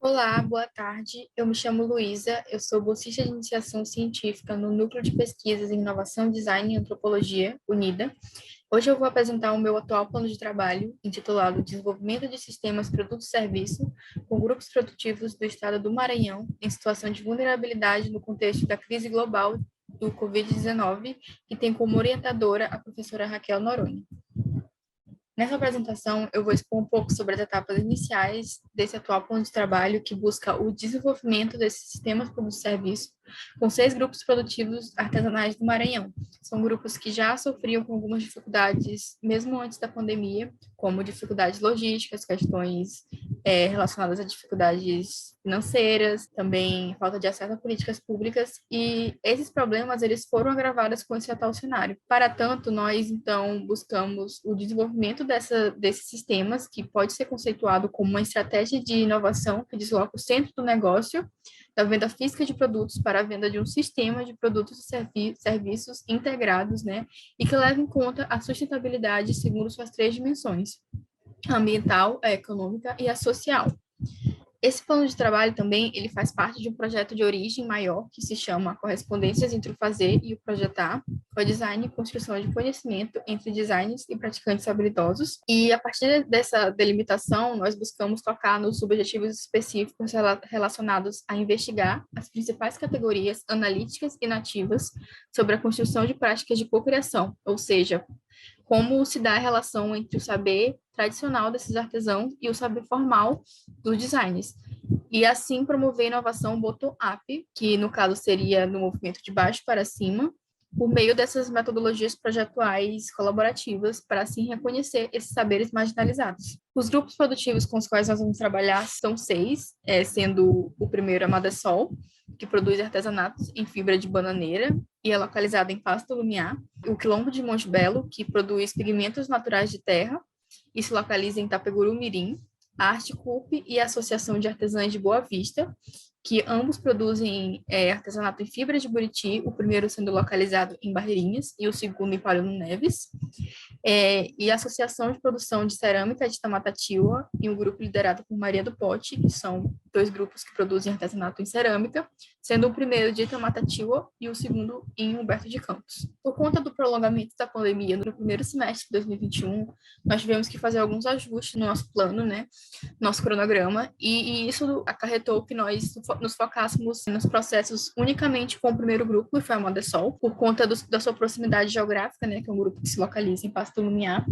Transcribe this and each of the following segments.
Olá, boa tarde. Eu me chamo Luísa, eu sou bolsista de iniciação científica no Núcleo de Pesquisas em Inovação, Design e Antropologia, UNIDA. Hoje eu vou apresentar o meu atual plano de trabalho, intitulado Desenvolvimento de Sistemas Produto e Serviço, com grupos produtivos do estado do Maranhão, em situação de vulnerabilidade no contexto da crise global do Covid-19, que tem como orientadora a professora Raquel Noronha. Nessa apresentação, eu vou expor um pouco sobre as etapas iniciais desse atual plano de trabalho que busca o desenvolvimento desses sistemas como serviço com 6 grupos produtivos artesanais do Maranhão. São grupos que já sofriam com algumas dificuldades, mesmo antes da pandemia, como dificuldades logísticas, questões relacionadas a dificuldades financeiras, também falta de acesso a políticas públicas, e esses problemas eles foram agravados com esse atual cenário. Para tanto, nós, então, buscamos o desenvolvimento desses sistemas, que pode ser conceituado como uma estratégia de inovação que desloca o centro do negócio da venda física de produtos para a venda de um sistema de produtos e serviços integrados, né, e que leva em conta a sustentabilidade segundo suas 3 dimensões: a ambiental, a econômica e a social. Esse plano de trabalho também, ele faz parte de um projeto de origem maior que se chama Correspondências entre o Fazer e o Projetar, o design e construção de conhecimento entre designers e praticantes habilidosos. E a partir dessa delimitação, nós buscamos tocar nos objetivos específicos relacionados a investigar as principais categorias analíticas e nativas sobre a construção de práticas de cocriação, ou seja, como se dá a relação entre o saber tradicional desses artesãos e o saber formal dos designers. E assim promover inovação bottom-up, que no caso seria no movimento de baixo para cima, por meio dessas metodologias projetuais colaborativas, para assim reconhecer esses saberes marginalizados. Os grupos produtivos com os quais nós vamos trabalhar são 6, sendo o primeiro a Madesol, que produz artesanatos em fibra de bananeira e é localizado em Pasto Lumiar. O Quilombo de Monte Belo, que produz pigmentos naturais de terra e se localiza em Itapeguru Mirim. A Arte Cup e a Associação de Artesãs de Boa Vista, que ambos produzem artesanato em fibra de buriti, o primeiro sendo localizado em Barreirinhas e o segundo em Palhano Neves. E a Associação de Produção de Cerâmica de Tamatatiua e um grupo liderado por Maria do Pote, que são 2 grupos que produzem artesanato em cerâmica, sendo o primeiro de Tamatatiua e o segundo em Humberto de Campos. Por conta do prolongamento da pandemia no primeiro semestre de 2021, nós tivemos que fazer alguns ajustes no nosso plano, né, nosso cronograma, e isso acarretou que nós nos focássemos nos processos unicamente com o primeiro grupo, que foi a Madesol, por conta da sua proximidade geográfica, né, que é um grupo que se localiza em Pasto Lumiar,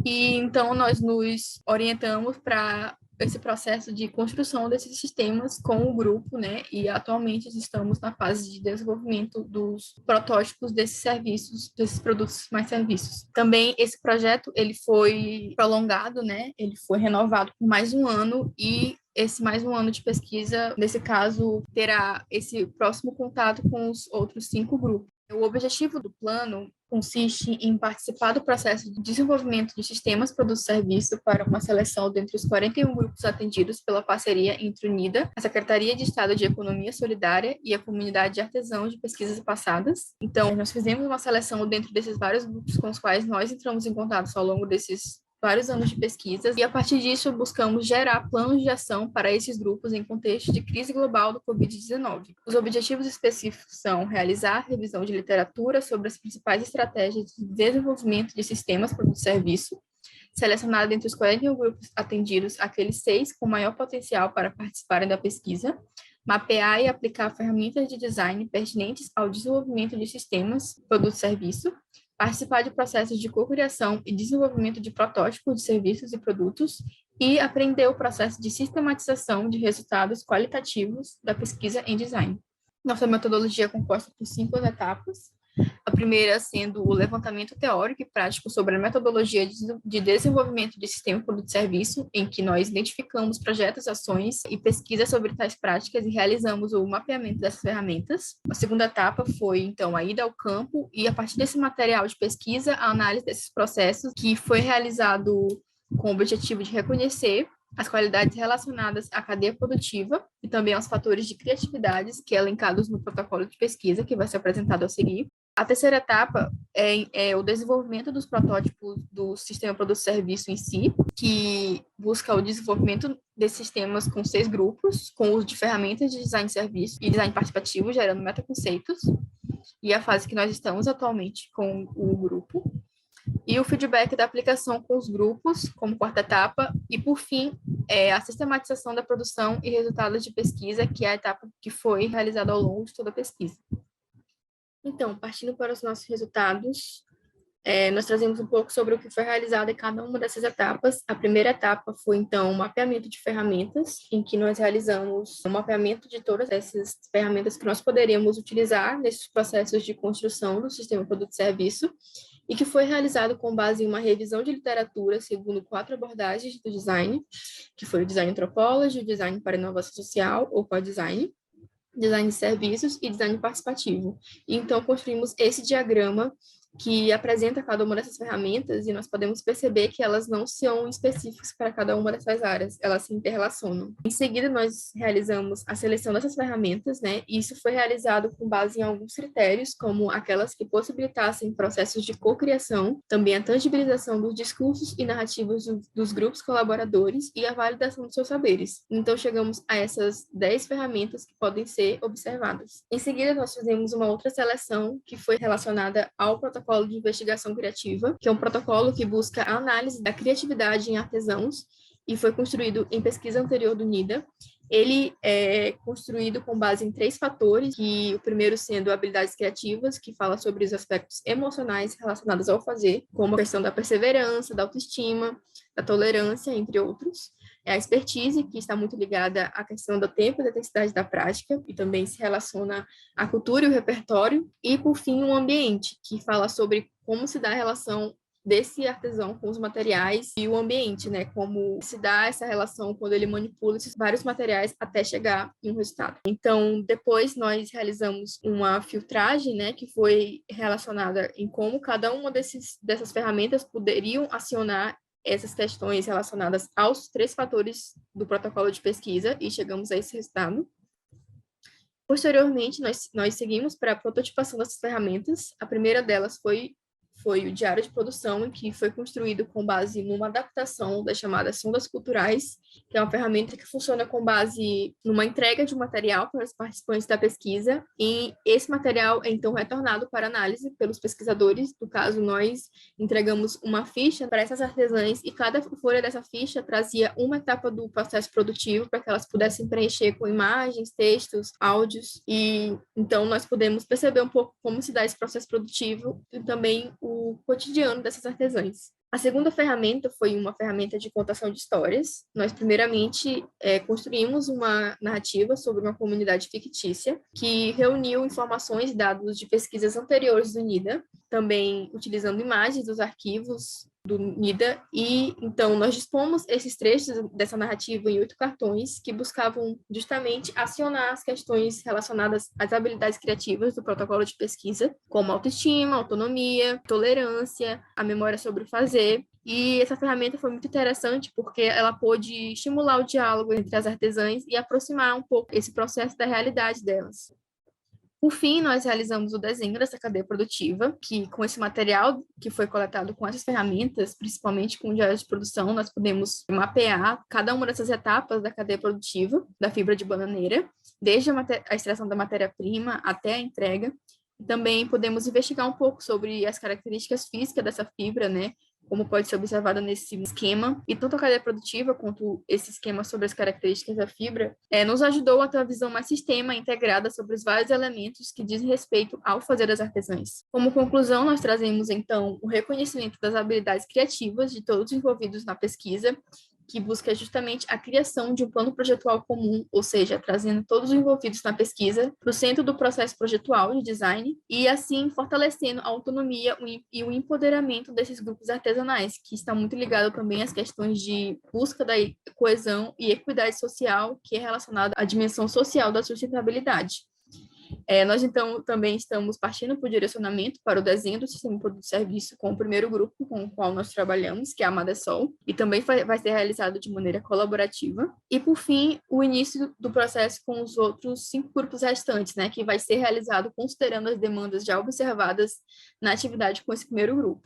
e então nós nos orientamos para esse processo de construção desses sistemas com o grupo, né, e atualmente estamos na fase de desenvolvimento dos protótipos desses serviços, desses produtos mais serviços. Também esse projeto, ele foi prolongado, né, ele foi renovado por mais um ano e esse mais um ano de pesquisa, nesse caso, terá esse próximo contato com os outros 5 grupos. O objetivo do plano consiste em participar do processo de desenvolvimento de sistemas produto-serviço para uma seleção dentre os 41 grupos atendidos pela parceria entre o NIDA, a Secretaria de Estado de Economia Solidária e a Comunidade de Artesãos de Pesquisas Passadas. Então, nós fizemos uma seleção dentro desses vários grupos com os quais nós entramos em contato ao longo desses vários anos de pesquisas, e a partir disso buscamos gerar planos de ação para esses grupos em contexto de crise global do Covid-19. Os objetivos específicos são realizar revisão de literatura sobre as principais estratégias de desenvolvimento de sistemas produto-serviço, selecionar dentre os 41 grupos atendidos aqueles 6 com maior potencial para participarem da pesquisa, mapear e aplicar ferramentas de design pertinentes ao desenvolvimento de sistemas produto-serviço, participar de processos de cocriação e desenvolvimento de protótipos de serviços e produtos e aprender o processo de sistematização de resultados qualitativos da pesquisa em design. Nossa metodologia é composta por 5 etapas. A primeira sendo o levantamento teórico e prático sobre a metodologia de desenvolvimento de sistema produto-serviço, em que nós identificamos projetos, ações e pesquisas sobre tais práticas e realizamos o mapeamento dessas ferramentas. A segunda etapa foi, então, a ida ao campo e, a partir desse material de pesquisa, a análise desses processos, que foi realizado com o objetivo de reconhecer as qualidades relacionadas à cadeia produtiva e também aos fatores de criatividade que elencados no protocolo de pesquisa, que vai ser apresentado a seguir. A terceira etapa é o desenvolvimento dos protótipos do sistema produto-serviço em si, que busca o desenvolvimento desses sistemas com 6 grupos, com uso de ferramentas de design de serviço e design participativo, gerando metaconceitos, e a fase que nós estamos atualmente com o grupo, e o feedback da aplicação com os grupos, como quarta etapa, e, por fim, a sistematização da produção e resultados de pesquisa, que é a etapa que foi realizada ao longo de toda a pesquisa. Então, partindo para os nossos resultados, nós trazemos um pouco sobre o que foi realizado em cada uma dessas etapas. A primeira etapa foi, então, o mapeamento de ferramentas, em que nós realizamos um mapeamento de todas essas ferramentas que nós poderíamos utilizar nesses processos de construção do sistema produto-serviço, e que foi realizado com base em uma revisão de literatura segundo 4 abordagens do design, que foi o design antropology, o design para inovação social, ou co-design, design de serviços e design participativo. Então, construímos esse diagrama que apresenta cada uma dessas ferramentas e nós podemos perceber que elas não são específicas para cada uma dessas áreas, elas se interrelacionam. Em seguida, nós realizamos a seleção dessas ferramentas, né? E isso foi realizado com base em alguns critérios, como aquelas que possibilitassem processos de cocriação, também a tangibilização dos discursos e narrativas dos grupos colaboradores e a validação dos seus saberes. Então, chegamos a essas 10 ferramentas que podem ser observadas. Em seguida, nós fizemos uma outra seleção que foi relacionada ao protocolo de investigação criativa, que é um protocolo que busca a análise da criatividade em artesãos e foi construído em pesquisa anterior do NIDA. Ele é construído com base em 3 fatores, que o primeiro sendo habilidades criativas, que fala sobre os aspectos emocionais relacionados ao fazer, como a questão da perseverança, da autoestima, da tolerância, entre outros. É a expertise, que está muito ligada à questão do tempo e da intensidade da prática, e também se relaciona à cultura e o repertório. E, por fim, o ambiente, que fala sobre como se dá a relação desse artesão com os materiais e o ambiente, né? Como se dá essa relação quando ele manipula esses vários materiais até chegar em um resultado. Então, depois nós realizamos uma filtragem, né? Que foi relacionada em como cada uma dessas ferramentas poderiam acionar essas questões relacionadas aos 3 fatores do protocolo de pesquisa e chegamos a esse resultado. Posteriormente, nós seguimos para a prototipação dessas ferramentas. A primeira delas foi o diário de produção, em que foi construído com base numa adaptação das chamadas sondas culturais, que é uma ferramenta que funciona com base numa entrega de um material para os participantes da pesquisa, e esse material é então retornado para análise pelos pesquisadores. No caso, nós entregamos uma ficha para essas artesãs e cada folha dessa ficha trazia uma etapa do processo produtivo para que elas pudessem preencher com imagens, textos, áudios, e então nós podemos perceber um pouco como se dá esse processo produtivo e também o cotidiano dessas artesãs. A segunda ferramenta foi uma ferramenta de contação de histórias. Nós, primeiramente, construímos uma narrativa sobre uma comunidade fictícia que reuniu informações e dados de pesquisas anteriores do NIDA, também utilizando imagens dos arquivos do NIDA, e então nós dispomos esses trechos dessa narrativa em 8 cartões que buscavam justamente acionar as questões relacionadas às habilidades criativas do protocolo de pesquisa, como autoestima, autonomia, tolerância, a memória sobre o fazer. E essa ferramenta foi muito interessante porque ela pôde estimular o diálogo entre as artesãs e aproximar um pouco esse processo da realidade delas. Por fim, nós realizamos o desenho dessa cadeia produtiva, que com esse material que foi coletado com essas ferramentas, principalmente com o diário de produção, nós podemos mapear cada uma dessas etapas da cadeia produtiva da fibra de bananeira, desde a extração da matéria-prima até a entrega. E também podemos investigar um pouco sobre as características físicas dessa fibra, né? Como pode ser observado nesse esquema, e tanto a cadeia produtiva quanto esse esquema sobre as características da fibra nos ajudou a ter uma visão mais sistema integrada sobre os vários elementos que dizem respeito ao fazer das artesãs. Como conclusão, nós trazemos, então, o reconhecimento das habilidades criativas de todos os envolvidos na pesquisa, que busca justamente a criação de um plano projetual comum, ou seja, trazendo todos os envolvidos na pesquisa para o centro do processo projetual de design e, assim, fortalecendo a autonomia e o empoderamento desses grupos artesanais, que está muito ligado também às questões de busca da coesão e equidade social, que é relacionada à dimensão social da sustentabilidade. Nós, então, também estamos partindo para o direcionamento para o desenho do sistema de produto e serviço com o primeiro grupo com o qual nós trabalhamos, que é a Madesol, e também vai ser realizado de maneira colaborativa. E, por fim, o início do processo com os outros 5 grupos restantes, né, que vai ser realizado considerando as demandas já observadas na atividade com esse primeiro grupo.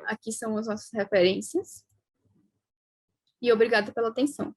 Aqui são as nossas referências. E obrigada pela atenção.